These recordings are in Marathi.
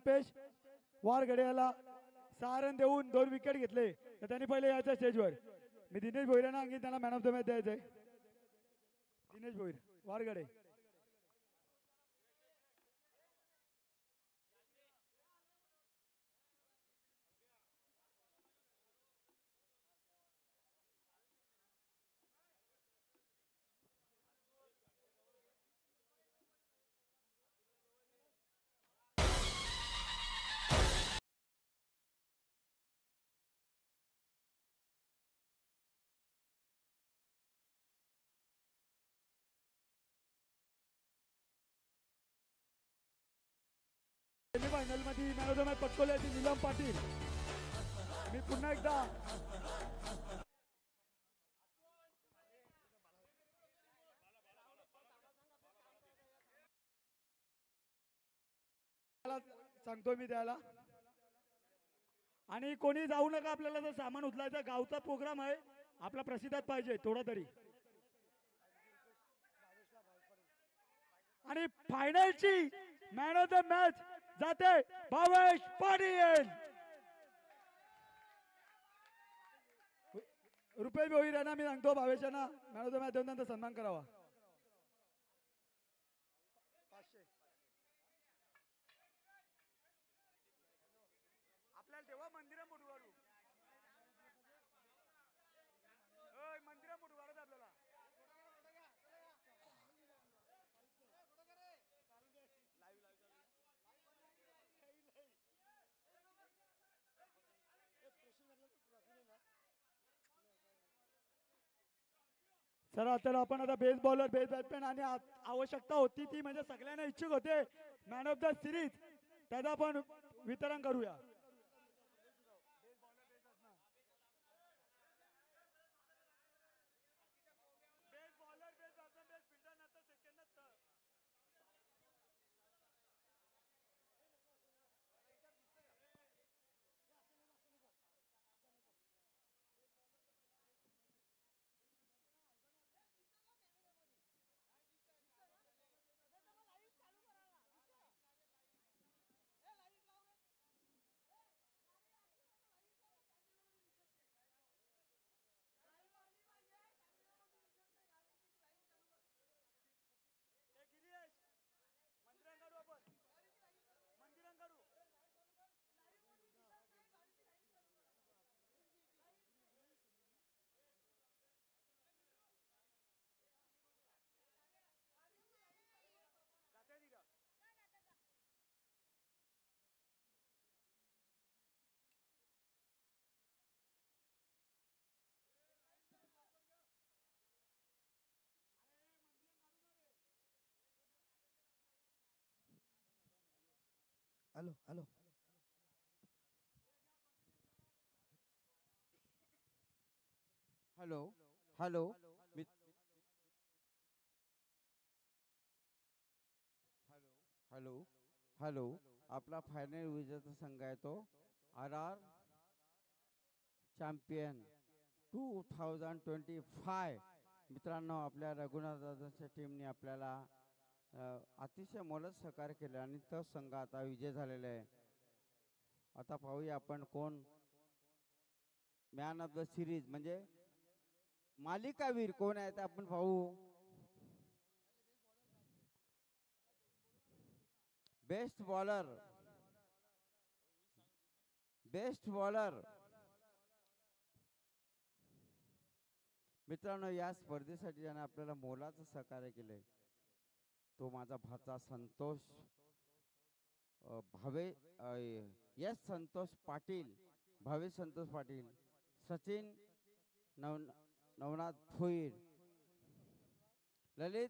रुपेश वारगडे याला सहा रन देऊन 2 विकेट घेतले तर त्यांनी पहिले यायचं स्टेजवर. मी दिनेश भोईरांना सांगितलं त्यांना मॅन ऑफ द मॅच द्यायचंय. दिनेश भोईर वारगडे. सेमीफायनल मध्ये मॅन ऑफ द मॅच पटकवले नीलम पाटील. मी पुन्हा एकदा सांगतो मी त्याला. आणि कोणी जाऊ नका, आपल्याला जर सामान उचलायचं गावचा प्रोग्राम आहे आपला प्रसिद्धात पाहिजे थोडा तरी. आणि फायनलची मॅन ऑफ द मॅच जाते भावेश पाटील. रुपेश भोईर यांना मी सांगतो भावेशांना मॅन ऑफ द मॅच देऊन त्यांचा सन्मान करावा. आपल्याला तेव्हा मंदिरा मोठू काढू, मंदिरा मोठू काढत आपल्याला. चला तर आपण आता बेस बॉलर बेस बॅट्समॅन आणि आवश्यकता होती ती म्हणजे सगळ्यांना इच्छुक होते मॅन ऑफ द सिरीज, त्याचं आपण वितरण करूया. Hello hello hello hello hello hello आपला फायनल विजेता संघ आहे तो RR चॅम्पियन 2025. मित्रांनो, आपल्या रघुनाथ दादाच्या टीमने आपल्याला अतिशय मोलाचं सहकार्य केले आणि तो संघ आता विजय झालेला आहे. आता पाहूया आपण कोण मॅन ऑफ द सिरीज म्हणजे मालिकावीर कोण आहे ते आपण पाहू. बेस्ट बॉलर मित्रांनो, या स्पर्धेसाठी ज्याने आपल्याला मोलाचं सहकार्य केले तो माझा भाचा संतोष संतोष पाटील, भावेश संतोष पाटील, सचिन नवनाथ भोईर, ललित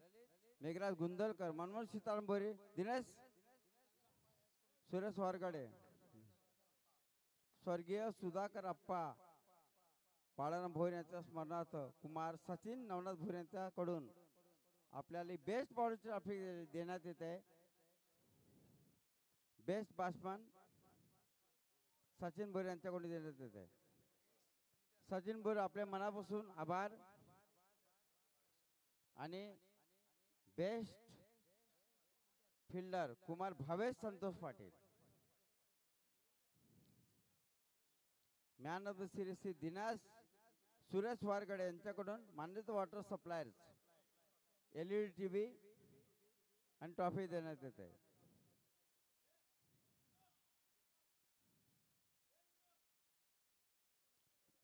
मेघराज गुंदलकर, मनमोहन सीतारामभोरे, दिनेश सुरेश वारगडे, स्वर्गीय सुधाकर अप्पा बाळाराम भोईर यांच्या स्मरणार्थ कुमार सचिन नवनाथ भोईर यांच्याकडून आपल्याला बेस्ट बॉलरची ट्रॉफी देण्यात येते. बेस्ट बॅट्समन सचिन भोईर यांच्याकडून देण्यात येते. सचिन भोईर आपल्या मनापासून आभार. आणि best fielder Kumar Bhavesh Santosh Patil. Man of the series Shri Dinesh Suresh Wargade यांच्याकडून Manyata water suppliers LED TV आणि ट्रॉफी देण्यात येते.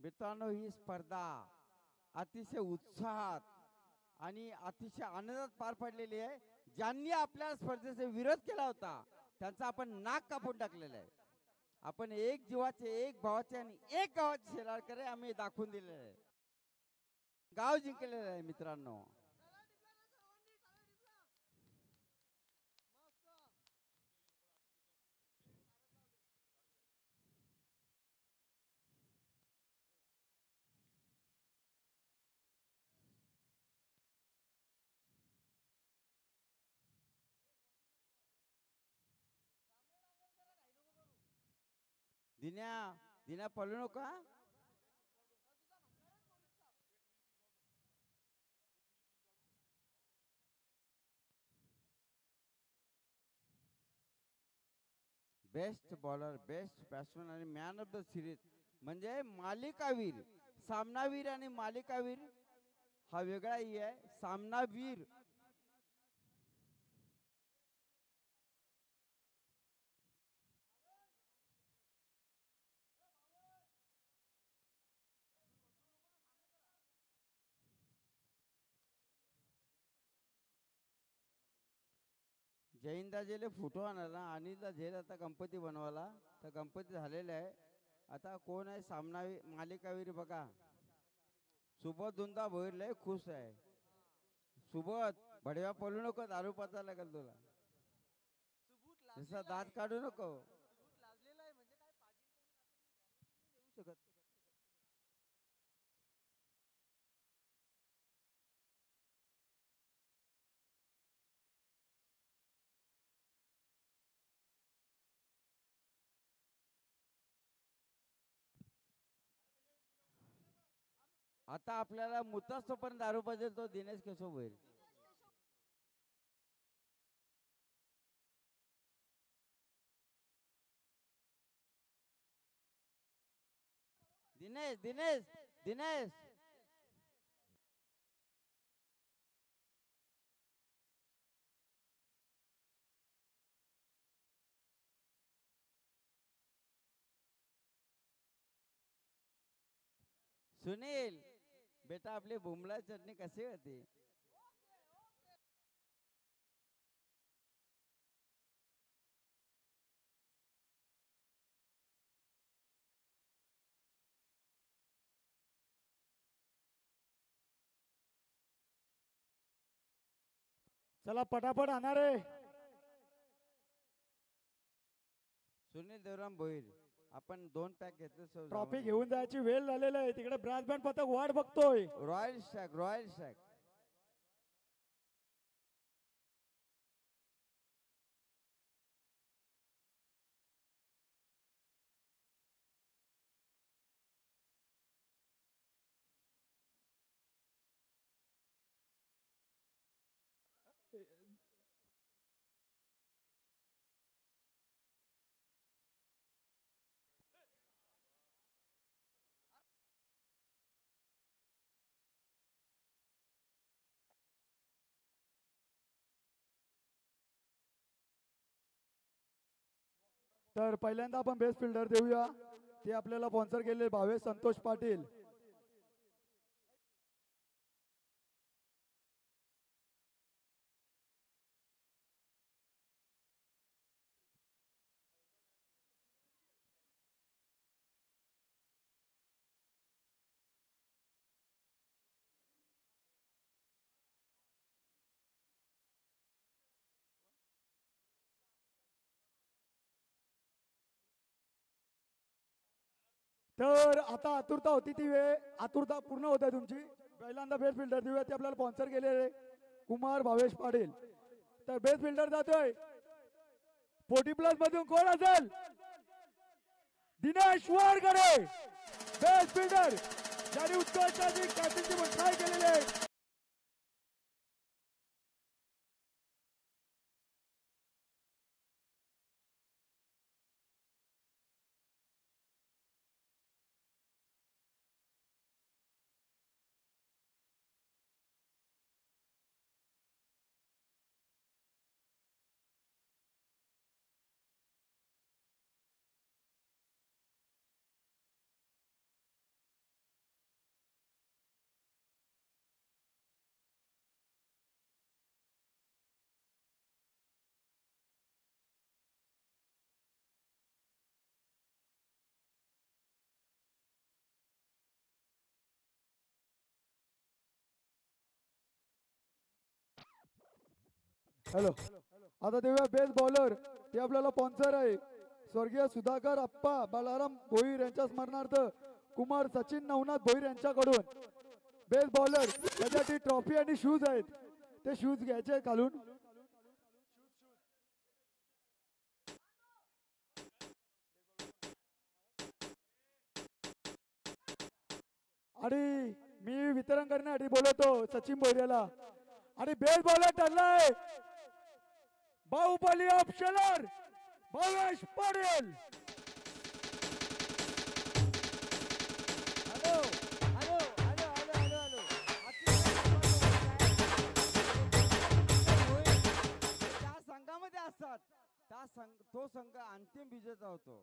मित्रांनो, ही स्पर्धा अतिशय उत्साहात आणि अतिशय आनंदात पार पडलेली आहे. ज्यांनी आपल्या स्पर्धेचा विरोध केला होता त्यांचा आपण नाक कापून टाकलेला आहे. आपण एक जीवाचे, एक भावाचे आणि एक गावाचे शेलारकर आम्ही दाखवून दिलेले आहे. गाव जिंकलेलं आहे मित्रांनो. दिन्या दिन्या पळू नका. बेस्ट बॉलर, बेस्ट बॅट्समन आणि मॅन ऑफ द सिरीज म्हणजे मालिकावीर, सामनावीर आणि मालिकावीर हा वेगळाही आहे. सामनावीर जैनदाजीले फोटो आणायला, अनिलदा झेल आता गणपती बनवायला. तर गणपती झालेला आहे. आता कोण आहे सामनावीर मालिकावीर बघा. सुबोध धुंदा भोईर लय खुश आहे. सुबोध बडव्या पळू नको, दारू पाचा लागेल तुला. जसा दात काढू नको. आता आपल्याला मुतास पण दारू पाहिजे तो दिनेश केशव भोईर. दिनेश दिनेश दिनेश सुनील बेटा आपली बुमला चटणी कशी होती. चला पटापट आणा रे. सुनील देवराम भोईर आपण 2 पॅक घेतले. ट्रॉफी घेऊन जायची वेळ झालेली आहे. तिकडे ब्रॅडबँड पथक वाट बघतोय. Royal Stag, royal Stag. तर पहिल्यांदा आपण बेस्ट फिल्डर देऊया. ते आपल्याला स्पॉन्सर केलेले भावेश संतोष पाटील. तर आता आतुरता होती ती वेळ, आतुरता पूर्ण होत आहे तुमची. पहिल्यांदा बेस्ट फिल्डर देऊया. ते आपल्याला स्पॉन्सर केलेले कुमार भावेश पाटील. तर बेस्ट फिल्डर जातोय 40+ मधून कोण असेल. दिनेश वारगडे बेस्ट फिल्डर ज्यांनी उत्कृष्ट कॅप्टन्सी ट्राय केलेली आहे. हॅलो. आता देऊया बेस्ट बॉलर. ते आपल्याला स्पॉन्सर आहे स्वर्गीय सुधाकर अप्पा बालाराम भोईर यांच्या स्मरणार्थ कुमार सचिन नवनाथ भोईर यांच्याकडून बेस्ट बॉलर. त्याच्यासाठी ट्रॉफी आणि शूज आहेत, ते शूज घ्यायचे घालून. आणि मी वितरण करण्यासाठी बोलवतो सचिन भोईरेला. आणि बेस्ट बॉलर ठरलाय बाहुबली ऑप्शनर Bhavesh Patil. Hello hello hello hello hello hello त्या संघामध्ये असतात, तो संघ अंतिम विजेता होतो.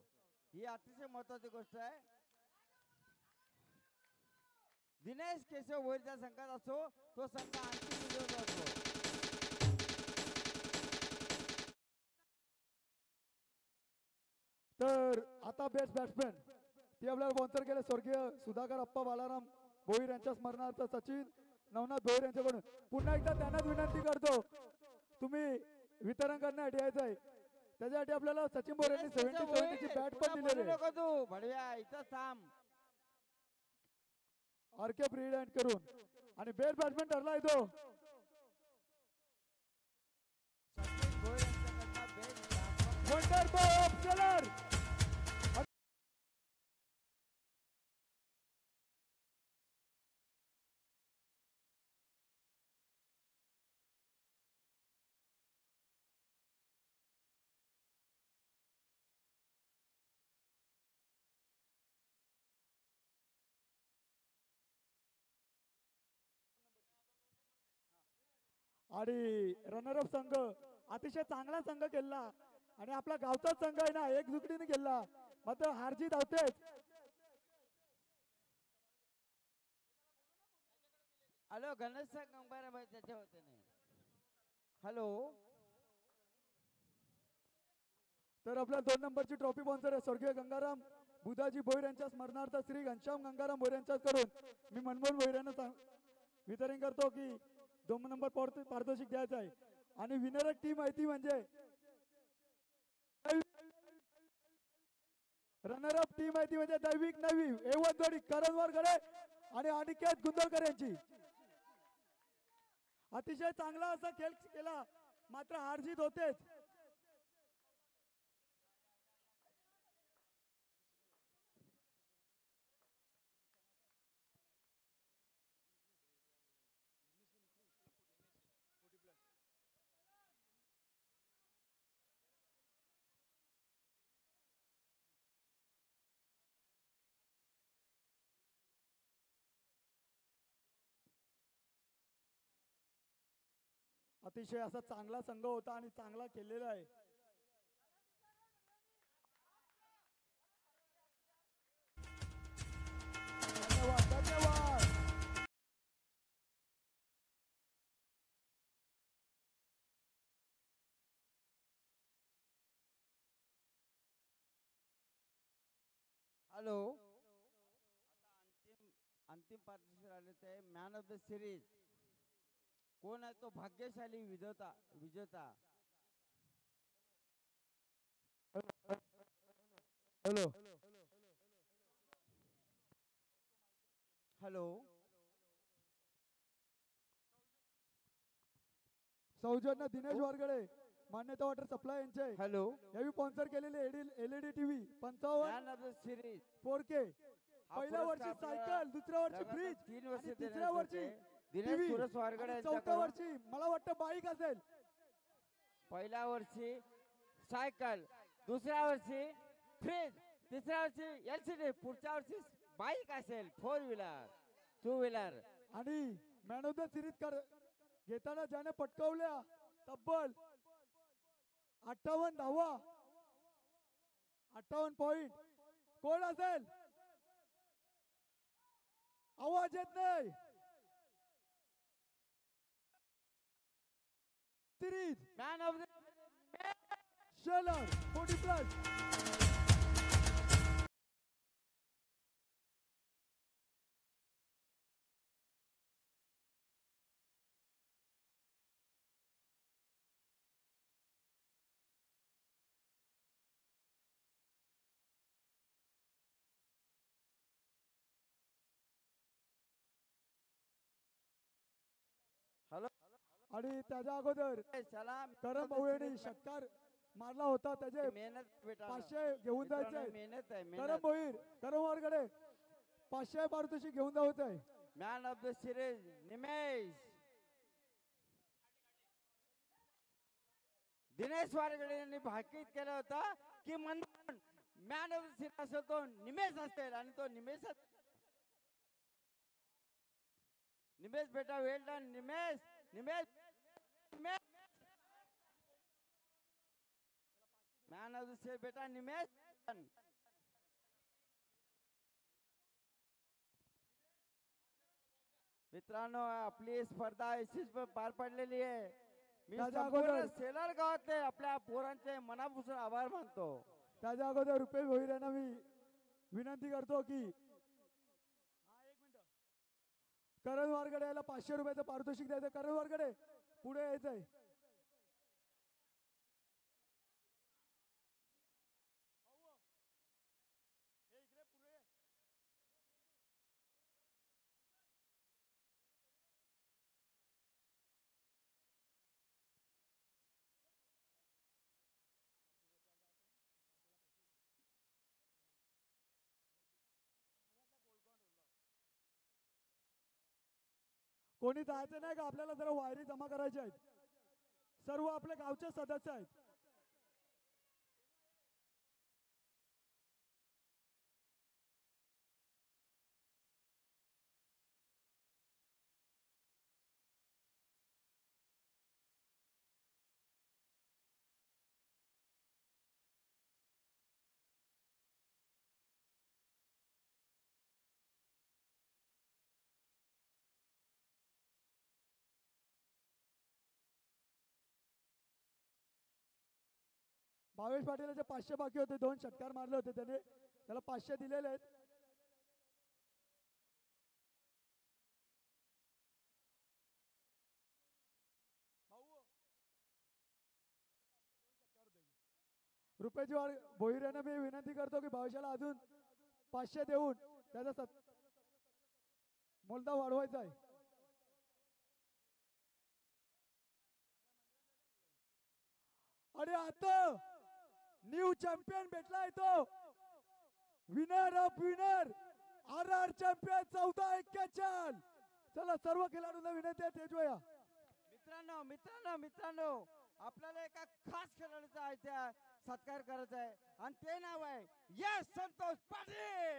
ही अतिशय महत्वाची गोष्ट आहे. दिनेश केशव भोईरच्या संघात असो, तो संघ अंतिम विजेता होतो. तर आता बेस्ट बॅट्समॅन ते आपल्याला स्पॉन्सर केले स्वर्गीय सुधाकर अप्पा बालाराम भोईर यांच्या स्मरणार्थ सचिन नवनाथ भोईर यांच्याकडून. पुन्हा एकदा त्यांनाच विनंती करतो, तुम्ही वितरण करण्यासाठी यायचं आहे. त्याच्यासाठी आपल्याला सचिन भोईर यांनी 70 ची बॅट पण दिलेली आहे. तू भडव्या इथं थांब. आरके ब्रीड अँड करून. आणि बेस्ट बॅट्समॅन ठरला आहे तो सचिन भोईर यांच्याकडनं best wonder boy of sailor. आणि रनरअप संघ अतिशय चांगला संघ केला आणि आपला गावचा संघ आहे ना एकजुटीने केला, मात्र हारजीत होतेच. हॅलो गणेश गंगारा भाई त्याच्या वतीने हॅलो. तर आपल्या 2 नंबरची ट्रॉफी स्पॉन्सर आहे स्वर्गीय गंगाराम बुधाजी भोईर यांच्या स्मरणार्थ श्री घनश्याम गंगाराम भोईर यांच्याकडून मी मनमोहन भोईर यांना वितरण करतो की 2 नंबर पारितोषिक द्यायचं आहे. आणि विनर टीम आहे ती म्हणजे रनरअप टीम आहे ती म्हणजे दैविक नवी एवंतवाडी करंजवारकडे आणि अनिकेत गुंदलकर यांची. अतिशय चांगला असा खेळ केला, मात्र हारजीत होतेच. अतिशय असा चांगला संघ होता आणि चांगला केलेला आहे. धन्यवाद धन्यवाद. हॅलो. आता अंतिम पारितोषिक आले ते मॅन ऑफ द सिरीज. कोण आहे तो भाग्यशाली विजेता? Hello hello. सौजन्य दिनेश वारगडे मान्यता वॉटर सप्लाय यांचे. हॅलो. यावी स्पॉन्सर केलेले LED TV 55 man of the series 4K. पहिल्या वर्षी सायकल, दुसऱ्या वर्षी फ्रीज, 3 वर्ष तिसऱ्या वर्षी दिनेश सुरेश वारगडे आणि चौथ्या वर्षी मला वाटतं बाईक असेल. पहिल्या वर्षी सायकल, दुसऱ्या वर्षी फ्रीज, तिसऱ्या वर्षी LCD, पुढच्या वर्षी बाईक असेल 4 व्हीलर 2 व्हीलर. आणि मॅन ऑफ द सिरीज घेताना ज्याने पटकावल्या तब्बल 58 धावा 58 पॉइंट कोण असेल? आवाज येत नाही. Series man of the Shelar 40+. Hello आणि त्याच्या अगोदर चला करम भाऊ यांनी षटकार मारला होता, त्याचे मेहनत बेटा 500 घेऊन जायचे आहेत. मेहनत आहे करम मेहनत. भोईर करम वारकडे 500 पारितोषिक घेऊन जायचं आहे. मॅन ऑफ द सिरीज निमेश दिनेश वारगडे यांनी भाकीत केलं होतं की म्हणून मॅन ऑफ द सिरीज असेल तो निमेश असेल आणि तो निमेश निमेश बेटा well done Nimesh Nimesh Nimesh man of the series बेटा निमेश. मित्रांनो आपली स्पर्धा अशीच पार पडलेली आहे. मी त्याच्या संपूर्ण अगोदर सेलर गावातले आपल्या पोरांचे मनापासून आभार मानतो. त्याच्या अगोदर रुपेश भोईर यांना मी विनंती करतो की करण वारगडे याला 500 रुपयाचं पारितोषिक द्यायचं. करण वारगडे पुढे यायचंय. कोणी जायचं नाही का? आपल्याला जरा वायरी जमा करायच्या आहेत. सर्व आपल्या गावचे सदस्य आहेत. भावेश पाटीलचे 500 बाकी होते. 2 षटकार मारले होते त्याने. त्याला 500 दिलेले आहेत. रुपेश भोईर यांना मी विनंती करतो की भावेशाला अजून 500 देऊन त्याचा मोलदा वाढवायचा आहे. आणि आता न्यू चॅम्पियन भेटलाय तो winner of winner RR champion 14-41. चला सर्व खेळाडूंना विनंती आहे तेजवया. मित्रांनो मित्रांनो मित्रांनो आपल्याला एका खास खेळाडूचा आहे त्या सत्कार करायचा आहे आणि ते नाव आहे यश संतोष पाटील.